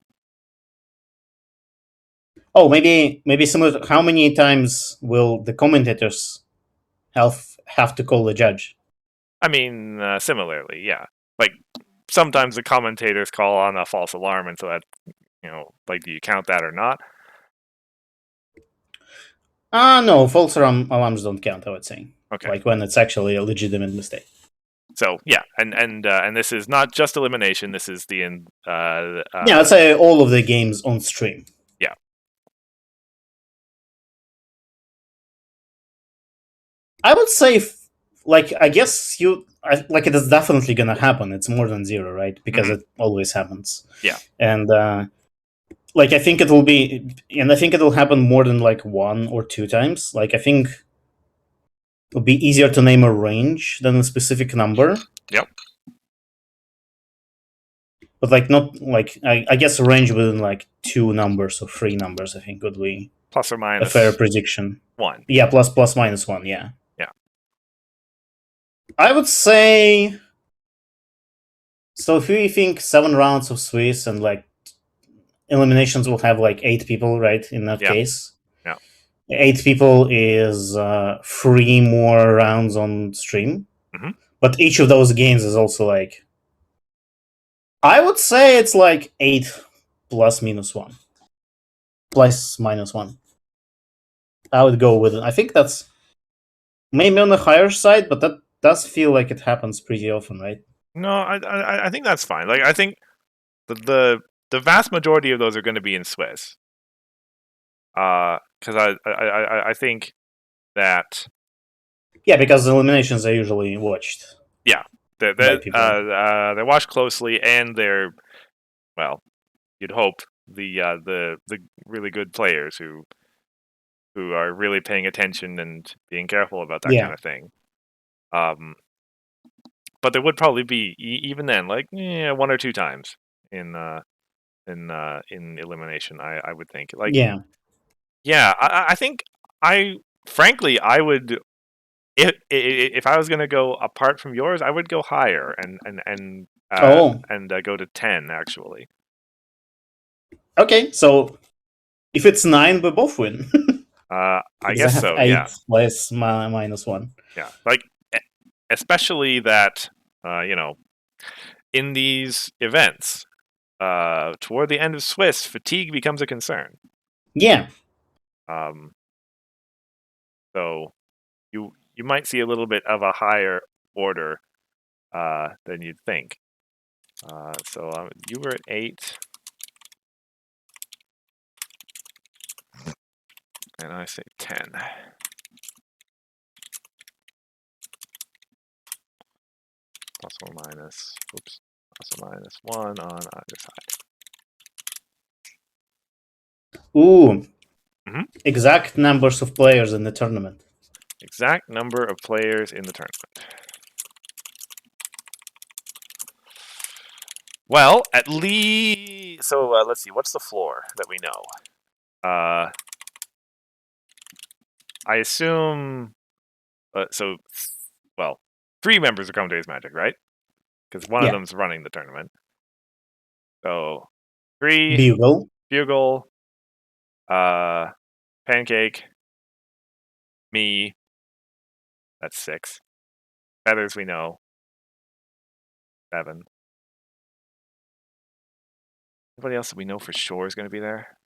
Oh, maybe similar. How many times will the commentators have to call the judge? I mean, similarly, yeah. Like sometimes the commentators call on a false alarm, and so that like, do you count that or not? No, false alarms don't count, I would say. Okay. Like when it's actually a legitimate mistake. So yeah, and this is not just elimination. This is the Yeah, I'd say all of the games on stream. yeah. I would say, like, I guess like it is definitely gonna happen. It's more than zero, right? Because it always happens. Yeah. And like I think it will be, and I think it will happen more than like one or two times. Like I think it'll be easier to name a range than a specific number. Yep. But like not like I guess a range within like two numbers or three numbers. I think would be Plus or a minus fair prediction. 1. Yeah, plus minus one. Yeah. Yeah. I would say. So if we think 7 rounds of Swiss and like eliminations will have like 8 people, right? In that Yeah. case, Yeah. 8 people is 3 more rounds on stream. Mhm. But each of those games is also like, I would say it's like 8 plus minus 1, plus minus 1. I would go with it. I think that's maybe on the higher side, but that does feel like it happens pretty often, right? No, I think that's fine. Like I think the vast majority of those are going to be in Swiss. Because I think that Yeah, because eliminations are usually watched. yeah, they're watched closely, and they're, well, you'd hope the really good players who are really paying attention and being careful about that kind of thing. But there would probably be even then, like 1 or 2 times in elimination. I would think, like, yeah. I think frankly I would, if I was going to go apart from yours, I would go higher and go to 10 actually. Okay, so if it's 9, we both win. I guess so. 8 Yeah. less minus 1. Yeah, like especially that in these events, toward the end of Swiss, fatigue becomes a concern. Yeah. So you might see a little bit of a higher order than you'd think. So you were at 8, and I say 10. Plus or minus, plus or minus 1 on either side. Ooh. Exact numbers of players in the tournament. Exact number of players in the tournament. Well, at least. So let's see. What's the floor that we know? I assume. Well, 3 members are coming to Ace Magic, right? Because one of them's running the tournament. So 3. Bugle. Pancake. Me. That's 6. Feathers we know. 7. Anybody else that we know for sure is going to be there?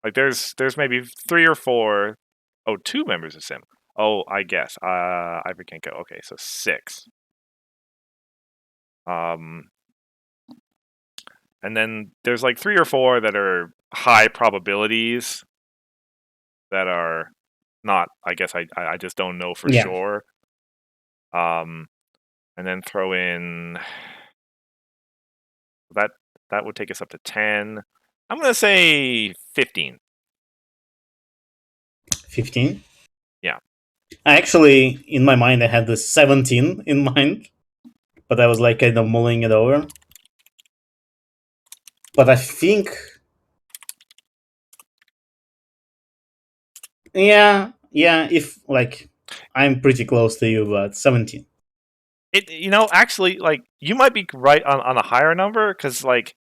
Like there's maybe 3 or 4. Oh, 2 members of Sim. Oh, I guess. Ivory can't go. Okay, so 6. And then there's like 3 or 4 that are high probabilities that are not. I guess I just don't know for sure. And then throw in that would take us up to 10. I'm gonna say 15. 15? Yeah. Actually, in my mind, I had the 17 in mind, but I was like kind of mulling it over. But I think, yeah, if like I'm pretty close to you, but 17. Actually, like you might be right on a higher number because like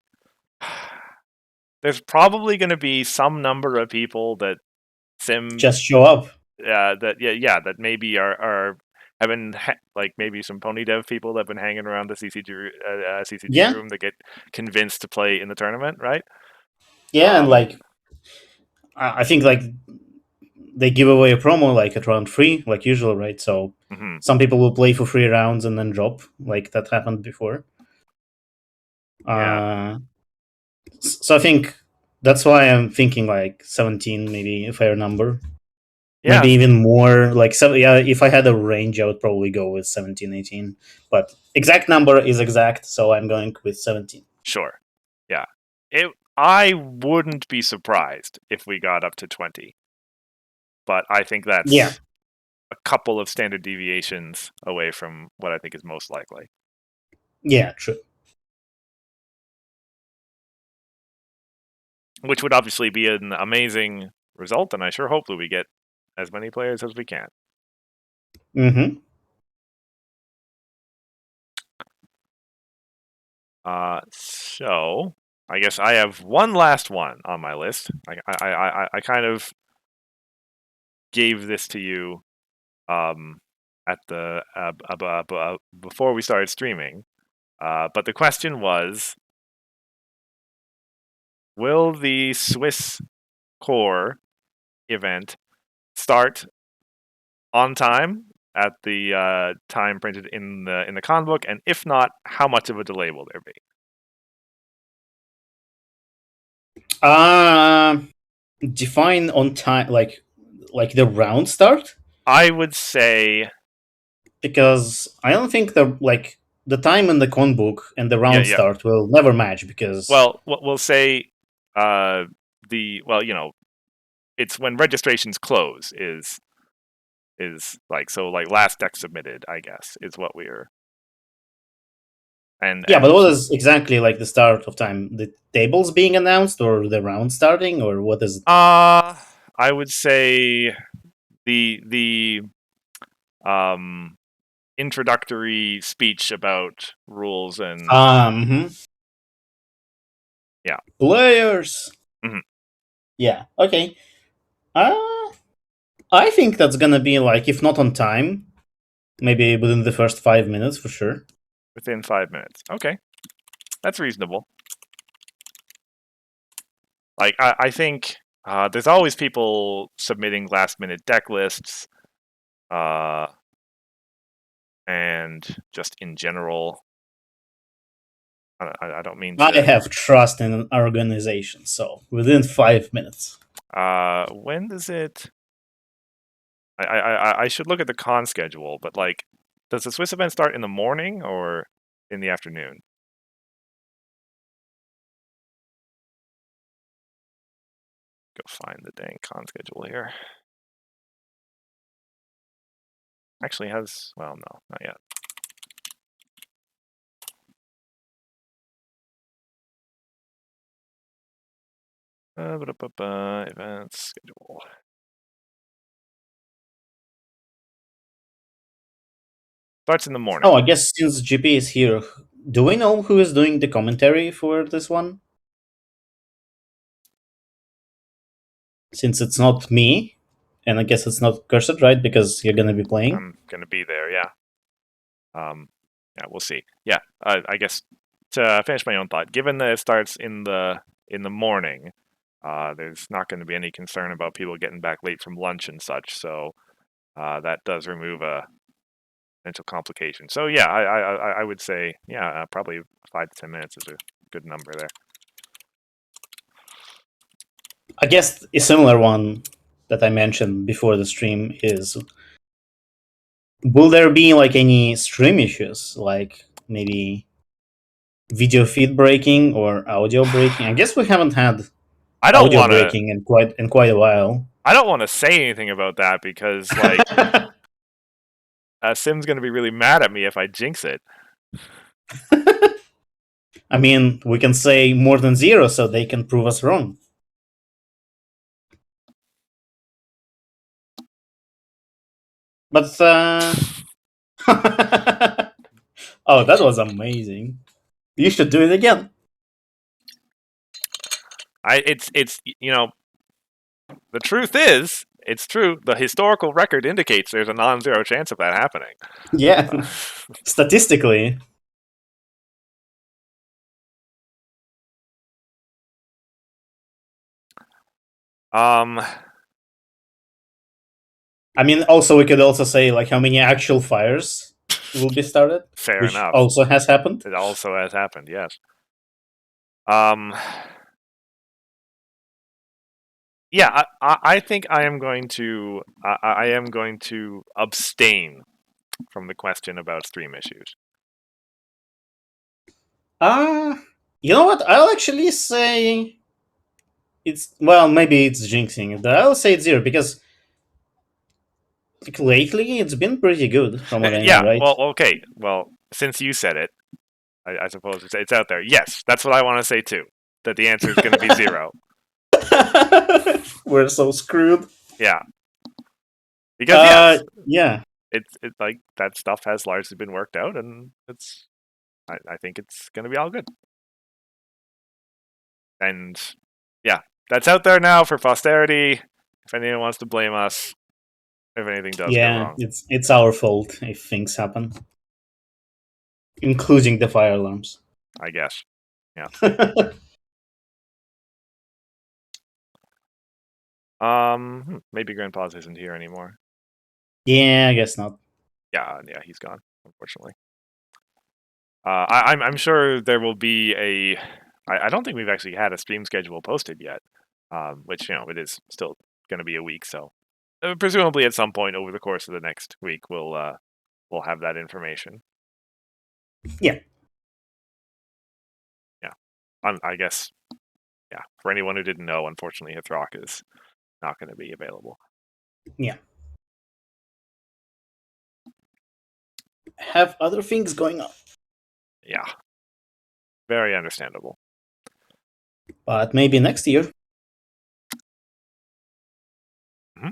there's probably going to be some number of people that sim Just show up. that maybe are have been like maybe some pony dev people that have been hanging around the CCG Yeah, room that get convinced to play in the tournament, right? yeah, and like I think like they give away a promo like at round 3, like usual, right? So hmm some people will play for 3 rounds and then drop, like that happened before. Yeah, So I think that's why I'm thinking like 17, maybe a fair number. yeah, Maybe even more like yeah, if I had a range, I would probably go with 17, 18. But exact number is exact, so I'm going with 17. sure, yeah. I wouldn't be surprised if we got up to 20, but I think Yeah. that's a couple of standard deviations away from what I think is most likely. Yeah, true. Which would obviously be an amazing result, and I sure hope that we get as many players as we can. Mm-hmm. So I guess I have one last one on my list. I kind of gave this to you at the before we started streaming, but the question was: will the Swiss core event start on time at the time printed in the con book, and if not, how much of a delay will there be? Uh define on time, like the round start, I would say, because I don't think the time in the con book and the yeah, round yeah. start will never match because Well, we'll say uh, it's when registrations close is like so like last deck submitted, I guess, is what we're yeah. But and what is exactly like the start of time? The tables being announced or the round starting, or what is it? I would say the um introductory speech about rules and Mhm. yeah. Players. Mhm. Yeah. Okay. Uh, I think that's gonna be like, if not on time, maybe within the first 5 minutes for sure. Within 5 minutes. Okay, that's reasonable. Like I think there's always people submitting last minute deck lists, uh, and just in general, I don't mean I to. have trust in an organization, so within 5 minutes. When does it? I should look at the con schedule, but like, does the Swiss event start in the morning or in the afternoon? Go find the dang con schedule here. Actually has, well, no, not yet. Events schedule. Starts in the morning. Oh, I guess since GP is here, do we know who is doing the commentary for this one? Since it's not me, and I guess it's not Cursed, right? Because you're gonna be playing. I'm gonna be there, yeah. Yeah, we'll see. Yeah, I guess to finish my own thought, given that it starts in the morning, there's not going to be any concern about people getting back late from lunch and such. So that does remove a potential complication. So yeah, I would say probably 5 to 10 minutes is a good number there. I guess a similar one that I mentioned before the stream is: will there be like any stream issues, like maybe video feed breaking or audio breaking? I guess we haven't had I don't audio want to. breaking in quite a while. I don't want to say anything about that because like Sim's going to be really mad at me if I jinx it. I mean, we can say more than 0 so they can prove us wrong. But oh, that was amazing. You should do it again. It's the truth is, it's true. The historical record indicates there's a non-zero chance of that happening. Yeah, statistically. Um, I mean, also we could also say like how many actual fires will be started, fair which enough. also has happened. It also has happened. Yes. Um, yeah, I think I am going to I am going to abstain from the question about stream issues. You know what? I'll actually say it's, well, maybe it's jinxing it. I'll say it's 0 because like, lately it's been pretty good from what I know, Yeah. right? Well, okay. Well, since you said it, I suppose it's out there. Yes, that's what I want to say too. That the answer is going to be 0. We're so screwed. Yeah. Because yes, Yeah, it's like that stuff has largely been worked out, and I think it's going to be all good. And yeah, that's out there now for posterity. If anyone wants to blame us, if anything does go yeah, wrong, it's our fault if things happen, including the fire alarms. I guess. Yeah. Maybe Grandpa's isn't here anymore. Yeah, I guess not. Yeah, he's gone, unfortunately. I'm sure there will be a. I don't think we've actually had a stream schedule posted yet, which it is still going to be a week. So presumably at some point over the course of the next week, we'll have that information. Yeah. Yeah, I guess. Yeah, for anyone who didn't know, unfortunately, Hithrock is not going to be available. Yeah. Have other things going on. Yeah, very understandable. But maybe next year. Mm-hmm.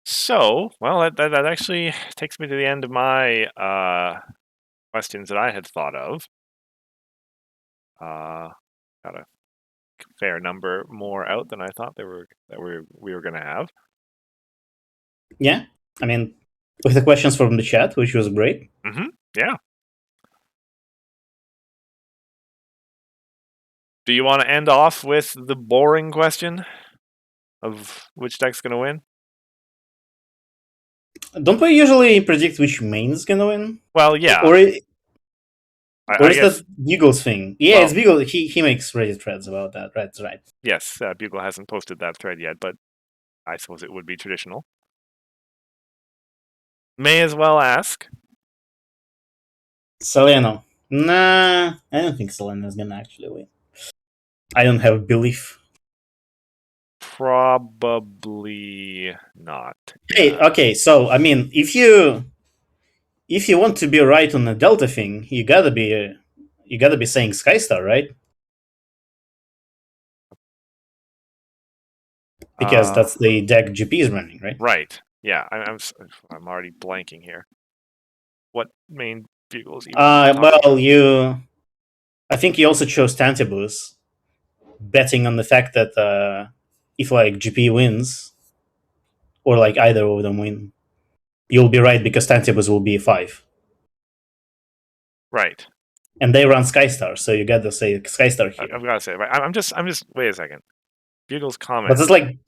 So, well, that actually takes me to the end of my questions that I had thought of. Got a fair number more out than I thought we were going to have. Yeah. I mean, with the questions from the chat, which was great. Mm-hmm. Yeah. Do you want to end off with the boring question of which deck's going to win? Don't we usually predict which main's gonna win? Well, yeah. Or I is guess, that Bugle's thing? Yeah, well, it's Bugle. He makes Reddit threads about that. That's right. yes, Bugle hasn't posted that thread yet, but I suppose it would be traditional. May as well ask. Seleno. Nah, I don't think Selena's gonna actually win. I don't have belief. Probably not. Hey, Yeah. okay, so I mean, if you want to be right on the Delta thing, you gotta be saying Skystar, right? Because that's the deck GP is running, right? Right. Yeah. I'm already blanking here. What main Bugles even? Well, I think you also chose Tantibus, betting on the fact that if like GP wins, or like either of them win, you'll be right because Tantibus will be a 5. Right. And they run Skystar, so you gotta say Skystar here. I've got to say, right. I'm just. Wait a second. Bugle's comment. But it's like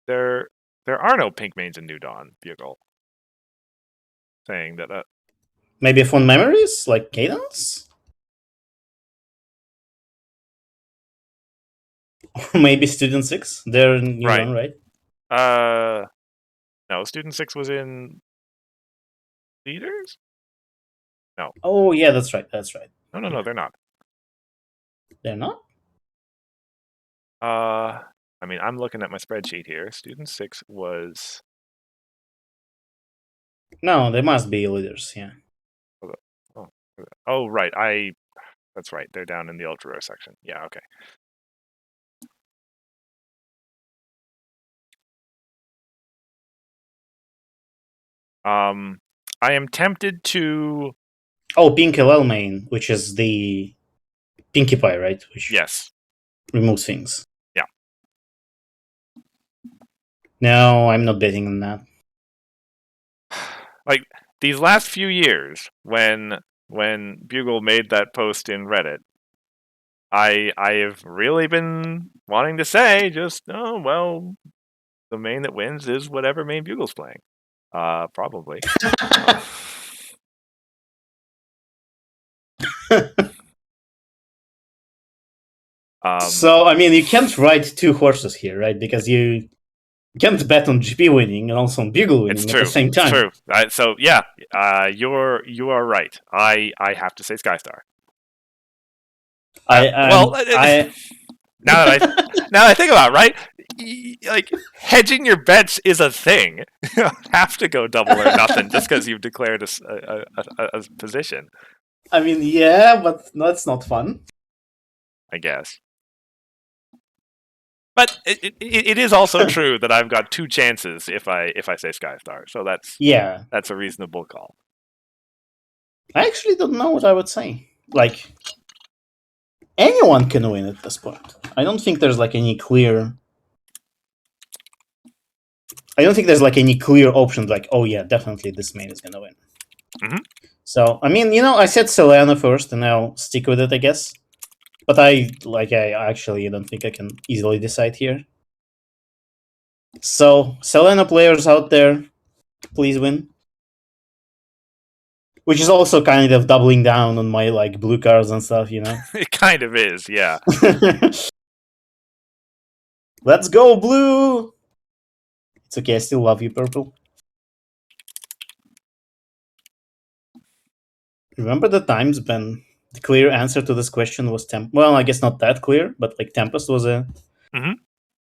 There are no pink mains in New Dawn. Bugle saying that. maybe fond memories, like Cadence? Or maybe Student 6? They're in New Right. Dawn, right? No. Student 6 was in Leaders. No. Oh yeah, that's right. That's right. No. They're not. They're not. I mean, I'm looking at my spreadsheet here. Student 6 was. No, they must be leaders. Yeah. Oh, oh, right. That's right. They're down in the ultra rare section. Yeah. Okay. I am tempted to. Oh, Pink LL main, which is the Pinkie Pie, right? Which Yes. removes things. Yeah. No, I'm not betting on that. Like these last few years, when Bugle made that post in Reddit, I have really been wanting to say just the main that wins is whatever main Bugle's playing. Probably. So, I mean, you can't ride two horses here, right? Because you can't bet on GP winning and also on Bugle It's winning at the true. same It's time. true. So yeah, you are right. I have to say Skystar. I Now that I think about it, right, like hedging your bets is a thing. You don't have to go double or nothing just because you've declared a position. I mean, yeah, but that's not fun. I guess. But it is also true that I've got two chances if I say Skystar, so Yeah, that's a reasonable call. I actually don't know what I would say. Like, anyone can win at this point. I don't think there's like any clear. I don't think there's like any clear option. Like, oh yeah, definitely this main is gonna win. Mm-hmm. So I mean, I said Selena first, and I'll stick with it, I guess. But I actually don't think I can easily decide here. So Selena players out there, please win. Which is also kind of doubling down on my like blue cards and stuff, It kind of is, yeah. Let's go, blue! It's okay, I still love you, purple. Remember the times when the clear answer to this question was Well, I guess not that clear, but like Tempest was a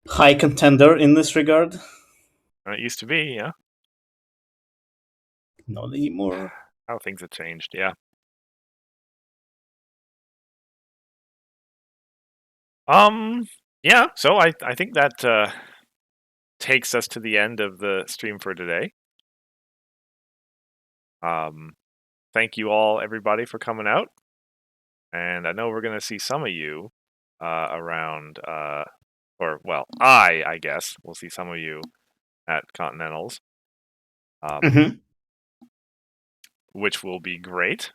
high contender in this regard. It used to be, yeah. Not anymore. How things have changed, yeah. Yeah. So I think that takes us to the end of the stream for today. Thank you all, everybody, for coming out. And I know we're going to see some of you around, I guess, we'll see some of you at Continentals, which will be great.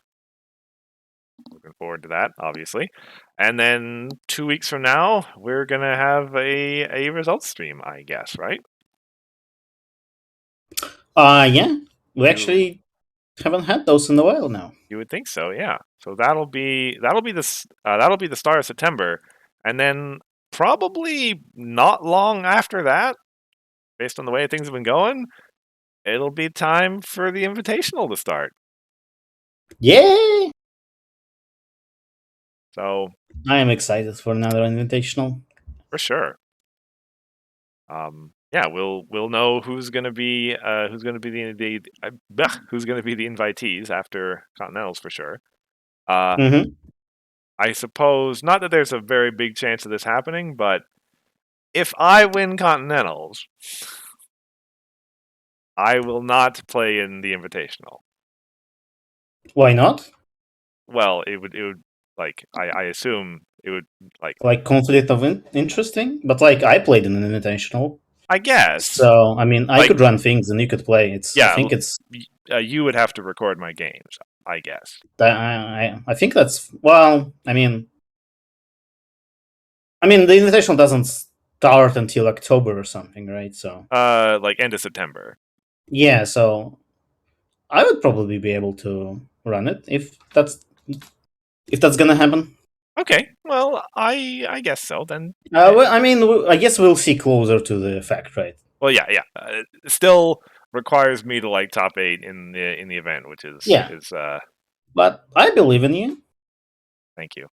Looking forward to that, obviously. And then 2 weeks from now, we're going to have a results stream, I guess, right? Yeah. We actually haven't had those in a while now. You would think so, yeah. So that'll be the start of September, and then probably not long after that, based on the way things have been going, it'll be time for the Invitational to start. Yay! So I am excited for another Invitational. for sure. Yeah, we'll know who's gonna be the who's gonna be the invitees after Continentals for sure. I suppose not that there's a very big chance of this happening, but if I win Continentals, I will not play in the Invitational. Why not? Well, it would like I assume it would like conflict of interesting, but like I played in an Invitational. I guess. So I mean, I could run things and you could play. I think it's. You would have to record my games, I guess. I think that's I mean, the Invitational doesn't start until October or something, right? So like end of September. Yeah, so I would probably be able to run it if that's gonna happen. Okay, well, I guess so then. I mean, I guess we'll see closer to the fact, right? Well, yeah. Still requires me to top 8 in the event, which is But I believe in you. Thank you.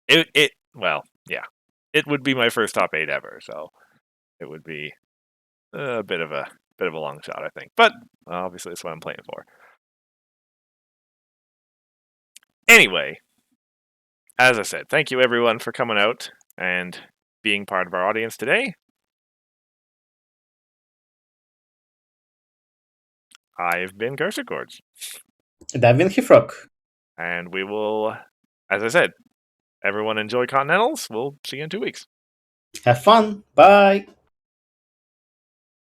It would be my first top 8 ever, so it would be a bit of bit of a long shot, I think. But obviously, that's what I'm playing for. Anyway, as I said, thank you everyone for coming out and being part of our audience today. I've been Cursor Chords. And I've been Hifrock. And we will, as I said, everyone enjoy Continentals. We'll see you in 2 weeks. Have fun. Bye.